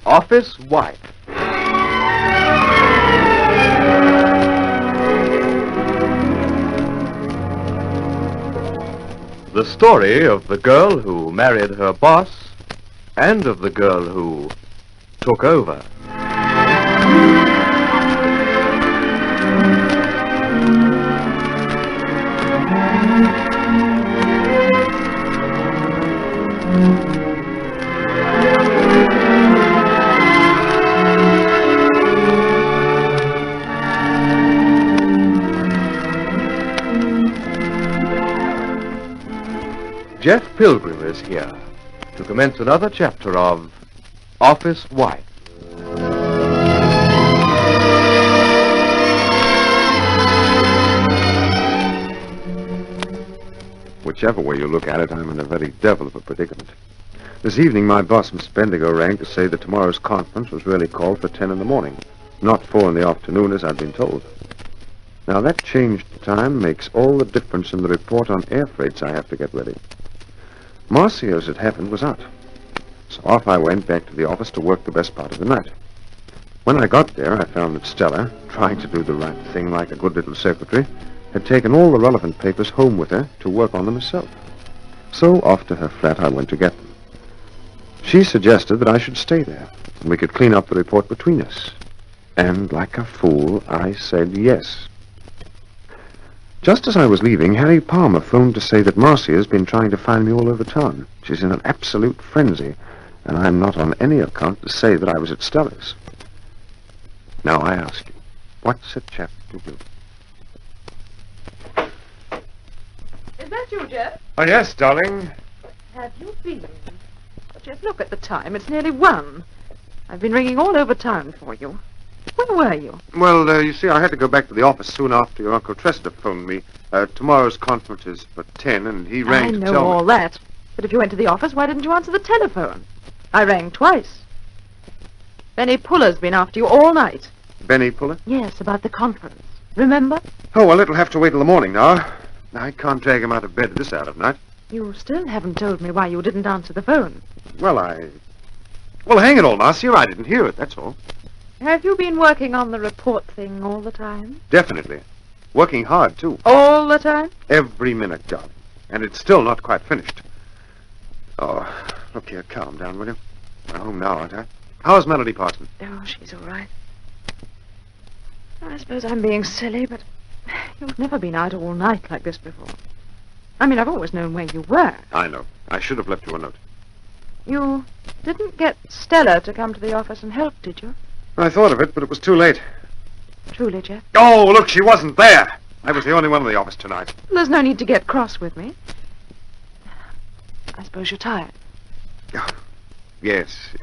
Office Wife. The story of the girl who married her boss and of the girl who took over. Jeff Pilgrim is here to commence another chapter of Office Wife. Whichever way you look at it, I'm in a very devil of a predicament. This evening, my boss, Miss Bendigo, rang to say that tomorrow's conference was really called for 10 in the morning, not 4 in the afternoon as I'd been told. Now, that changed time makes all the difference in the report on air freights I have to get ready. Marcia, as it happened, was out. So off I went back to the office to work the best part of the night. When I got there, I found that Stella, trying to do the right thing like a good little secretary, had taken all the relevant papers home with her to work on them herself. So off to her flat I went to get them. She suggested that I should stay there, and we could clean up the report between us. And like a fool, I said yes. Just as I was leaving, Harry Palmer phoned to say that Marcia has been trying to find me all over town. She's in an absolute frenzy, and I'm not on any account to say that I was at Stella's. Now I ask you, what's a chap to do? Is that you, Jeff? Oh, yes, darling. Have you been? Jeff, look at the time. It's nearly 1. I've been ringing all over town for you. Where were you? Well, you see, I had to go back to the office soon after your Uncle Trester phoned me. Tomorrow's conference is for 10, and he rang to tell me... I know all that. But if you went to the office, why didn't you answer the telephone? I rang twice. Benny Puller's been after you all night. Benny Puller? Yes, about the conference. Remember? Oh, well, it'll have to wait till the morning now. I can't drag him out of bed this hour of night. You still haven't told me why you didn't answer the phone. Well, hang it all, Marcia. I didn't hear it, that's all. Have you been working on the report thing all the time? Definitely. Working hard, too. All the time? Every minute, darling. And it's still not quite finished. Oh, look here, calm down, will you? I'm home now, aren't I? How's Melody Parson? Oh, she's all right. I suppose I'm being silly, but you've never been out all night like this before. I mean, I've always known where you were. I know. I should have left you a note. You didn't get Stella to come to the office and help, did you? I thought of it, but it was too late. Truly, Jeff? Oh, look, she wasn't there. I was the only one in the office tonight. There's no need to get cross with me. I suppose you're tired. Oh, yes,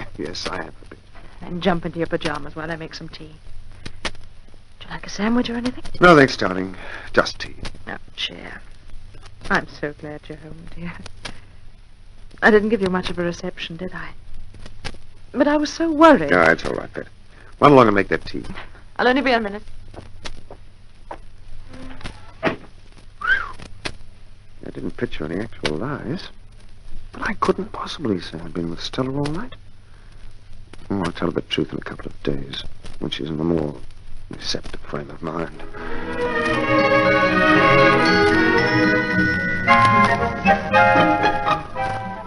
I am a bit. Then jump into your pajamas while I make some tea. Would you like a sandwich or anything? No, thanks, darling. Just tea. Oh, chair. I'm so glad you're home, dear. I didn't give you much of a reception, did I? But I was so worried. Yeah, it's all right, Pet. Run along and make that tea. I'll only be a minute. I didn't picture any actual lies. But I couldn't possibly say I'd been with Stella all night. Oh, I'll tell her the truth in a couple of days, when she's in a more receptive frame of mind.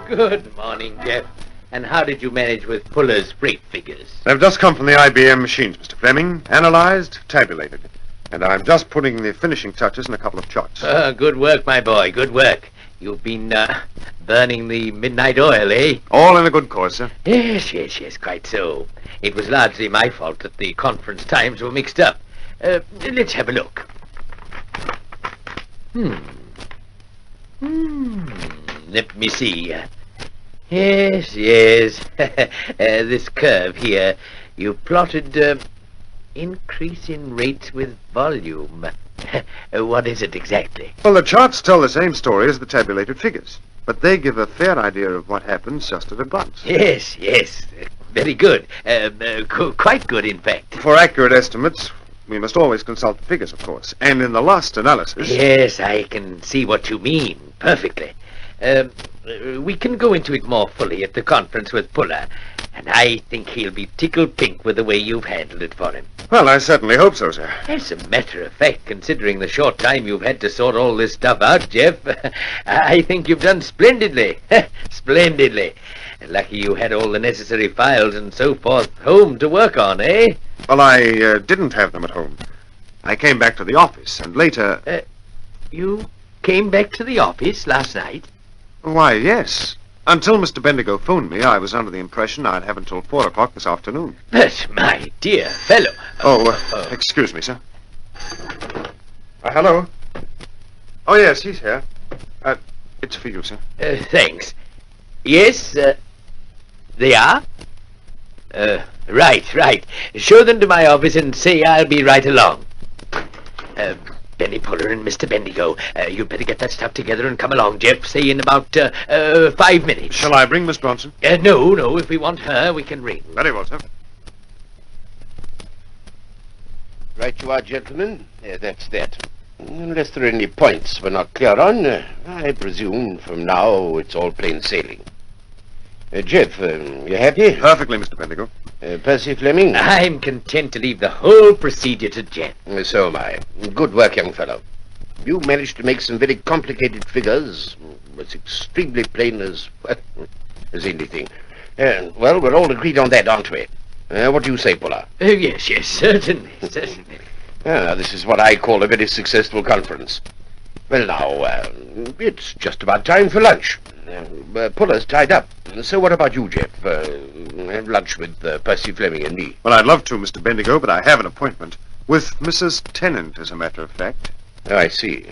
Good morning, Jeff. And how did you manage with Puller's freight figures? They've just come from the IBM machines, Mr. Fleming. Analyzed, tabulated. And I'm just putting the finishing touches in a couple of charts. Good work, my boy, good work. You've been, burning the midnight oil, eh? All in a good cause, sir. Yes, quite so. It was largely my fault that the conference times were mixed up. Let's have a look. Let me see. Yes. This curve here. You plotted, increase in rates with volume. What is it exactly? Well, the charts tell the same story as the tabulated figures, but they give a fair idea of what happens just at a glance. Yes. Very good. Quite good, in fact. For accurate estimates, we must always consult the figures, of course. And in the last analysis... Yes, I can see what you mean perfectly. We can go into it more fully at the conference with Puller, and I think he'll be tickled pink with the way you've handled it for him. Well, I certainly hope so, sir. As a matter of fact, considering the short time you've had to sort all this stuff out, Jeff, I think you've done splendidly. Splendidly. Lucky you had all the necessary files and so forth home to work on, eh? Well, I didn't have them at home. I came back to the office, and later... You came back to the office last night? Why, yes. Until Mr. Bendigo phoned me, I was under the impression I'd have until 4 o'clock this afternoon. But, my dear fellow... Excuse me, sir. Hello? Oh, yes, he's here. It's for you, sir. Thanks. Yes, they are? Right. Show them to my office and say I'll be right along. Benny Puller and Mr. Bendigo, you'd better get that stuff together and come along, Jeff, say in about 5 minutes. Shall I bring Miss Bronson? No, if we want her, we can ring. Very well, sir. Right you are, gentlemen. That's that. Unless there are any points we're not clear on, I presume from now it's all plain sailing. Jeff, you happy? Perfectly, Mr. Bendigo. Percy Fleming? I'm content to leave the whole procedure to Jeff. So am I. Good work, young fellow. You managed to make some very complicated figures as extremely plain as anything. Well, we're all agreed on that, aren't we? What do you say, Puller? Yes, certainly. This is what I call a very successful conference. Well, now, it's just about time for lunch. Puller's tied up. So what about you, Jeff? Have lunch with Percy Fleming and me. Well, I'd love to, Mr. Bendigo, but I have an appointment. With Mrs. Tennant, as a matter of fact. Oh, I see.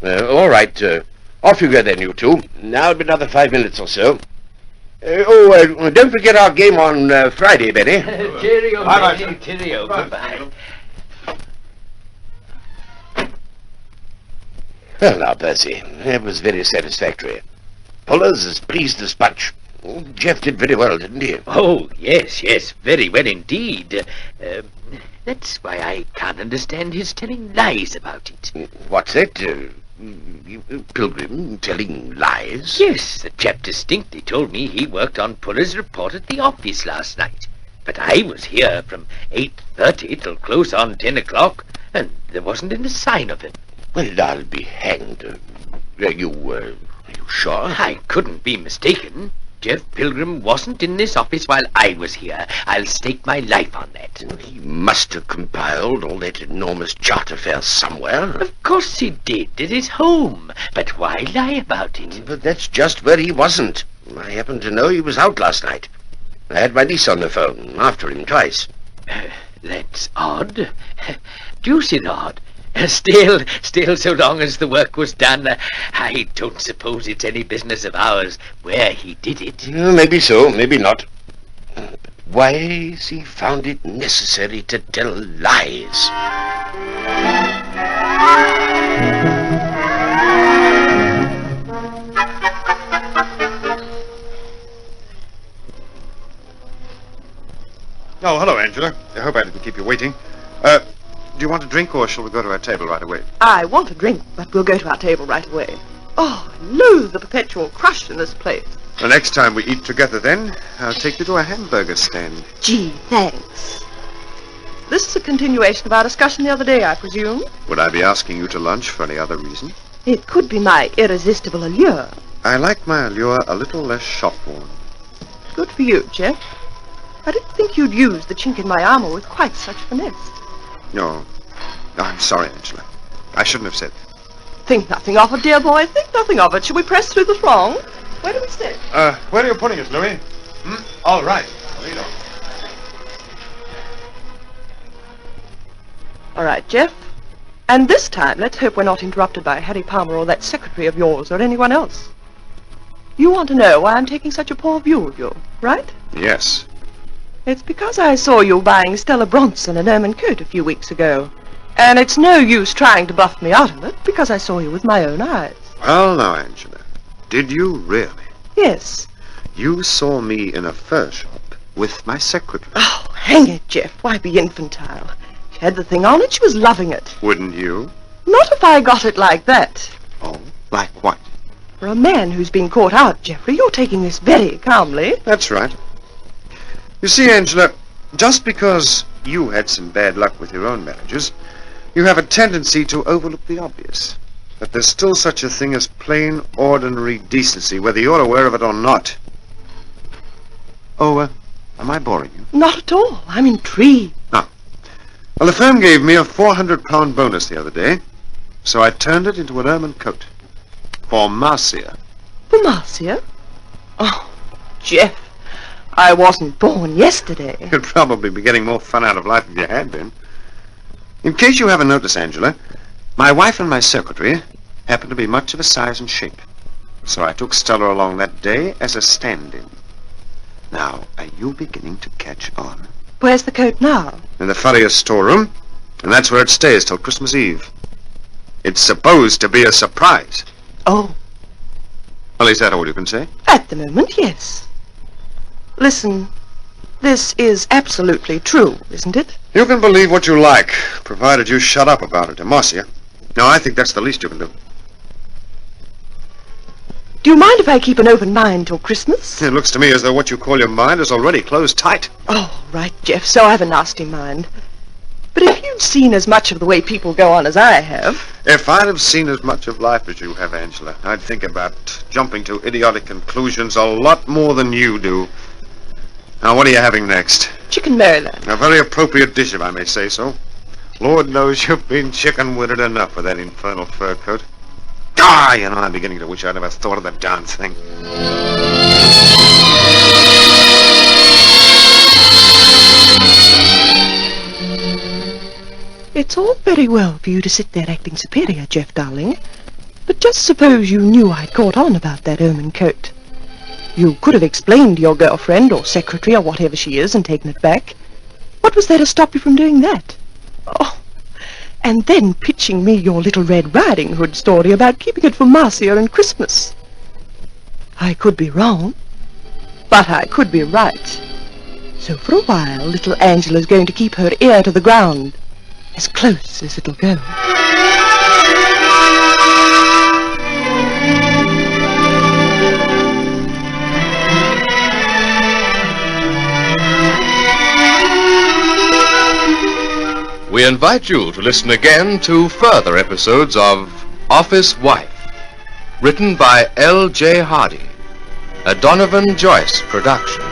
All right. Off you go then, you two. Now it'll be another 5 minutes or so. Don't forget our game on Friday, Benny. Cheerio, Bye-bye, Benny. sir. Cheerio. Goodbye. Well, now, Percy, that was very satisfactory. Puller's as pleased as punch. Jeff did very well, didn't he? Oh, yes, very well indeed. That's why I can't understand his telling lies about it. What's that? Pilgrim telling lies? Yes, the chap distinctly told me he worked on Puller's report at the office last night. But I was here from 8:30 till close on 10 o'clock, and there wasn't any sign of him. Well, I'll be hanged. Are you sure? I couldn't be mistaken. Jeff Pilgrim wasn't in this office while I was here. I'll stake my life on that. He must have compiled all that enormous chart affair somewhere. Of course he did, at his home. But why lie about it? But that's just where he wasn't. I happen to know he was out last night. I had my niece on the phone, after him twice. That's odd. Deuced odd. Still, so long as the work was done, I don't suppose it's any business of ours where he did it. Maybe so, maybe not. But why has he found it necessary to tell lies? Oh, hello, Angela. I hope I didn't keep you waiting. Do you want a drink, or shall we go to our table right away? I want a drink, but we'll go to our table right away. Oh, I loathe the perpetual crush in this place. The next time we eat together, then, I'll take you to a hamburger stand. Gee, thanks. This is a continuation of our discussion the other day, I presume? Would I be asking you to lunch for any other reason? It could be my irresistible allure. I like my allure a little less shop-worn. Good for you, Jeff. I didn't think you'd use the chink in my armor with quite such finesse. No, I'm sorry, Angela. I shouldn't have said that. Think nothing of it, dear boy. Think nothing of it. Shall we press through the throng? Where do we sit? Where are you putting us, Louis? All right. Lead on. All right, Jeff. And this time, let's hope we're not interrupted by Harry Palmer or that secretary of yours or anyone else. You want to know why I'm taking such a poor view of you, right? Yes. It's because I saw you buying Stella Bronson an ermine coat a few weeks ago. And it's no use trying to buff me out of it, because I saw you with my own eyes. Well, now, Angela, did you really? Yes. You saw me in a fur shop with my secretary. Oh, hang it, Jeff. Why be infantile? She had the thing on and she was loving it. Wouldn't you? Not if I got it like that. Oh, like what? For a man who's been caught out, Geoffrey, you're taking this very calmly. That's right. You see, Angela, just because you had some bad luck with your own marriages, you have a tendency to overlook the obvious. That there's still such a thing as plain, ordinary decency, whether you're aware of it or not. Oh, am I boring you? Not at all. I'm intrigued. Well, the firm gave me a £400 bonus the other day, so I turned it into an ermine coat. For Marcia. For Marcia? Oh, Jeff, I wasn't born yesterday. You'd probably be getting more fun out of life if you had been. In case you haven't noticed, Angela, my wife and my secretary happened to be much of a size and shape. So I took Stella along that day as a stand-in. Now, are you beginning to catch on? Where's the coat now? In the furrier's storeroom, and that's where it stays till Christmas Eve. It's supposed to be a surprise. Oh, Well, is that all you can say? at the moment, yes. Listen, this is absolutely true, isn't it? You can believe what you like, provided you shut up about it to Marcia. No, I think that's the least you can do. Do you mind if I keep an open mind till Christmas? It looks to me as though what you call your mind is already closed tight. Oh, right, Jeff, so I have a nasty mind. But if you'd seen as much of the way people go on as I have... If I'd have seen as much of life as you have, Angela, I'd think about jumping to idiotic conclusions a lot more than you do. Now, what are you having next? Chicken Maryland. A very appropriate dish, if I may say so. Lord knows you've been chicken-witted enough with that infernal fur coat. Ah, you know, I'm beginning to wish I'd never thought of the darn thing. It's all very well for you to sit there acting superior, Jeff, darling. But just suppose you knew I'd caught on about that ermine coat. You could have explained to your girlfriend or secretary or whatever she is and taken it back. What was there to stop you from doing that? Oh, and then pitching me your little Red Riding Hood story about keeping it for Marcia and Christmas. I could be wrong, but I could be right. So for a while, little Angela's going to keep her ear to the ground, as close as it'll go. We invite you to listen again to further episodes of Office Wife, written by L.J. Hardy, a Donovan Joyce production.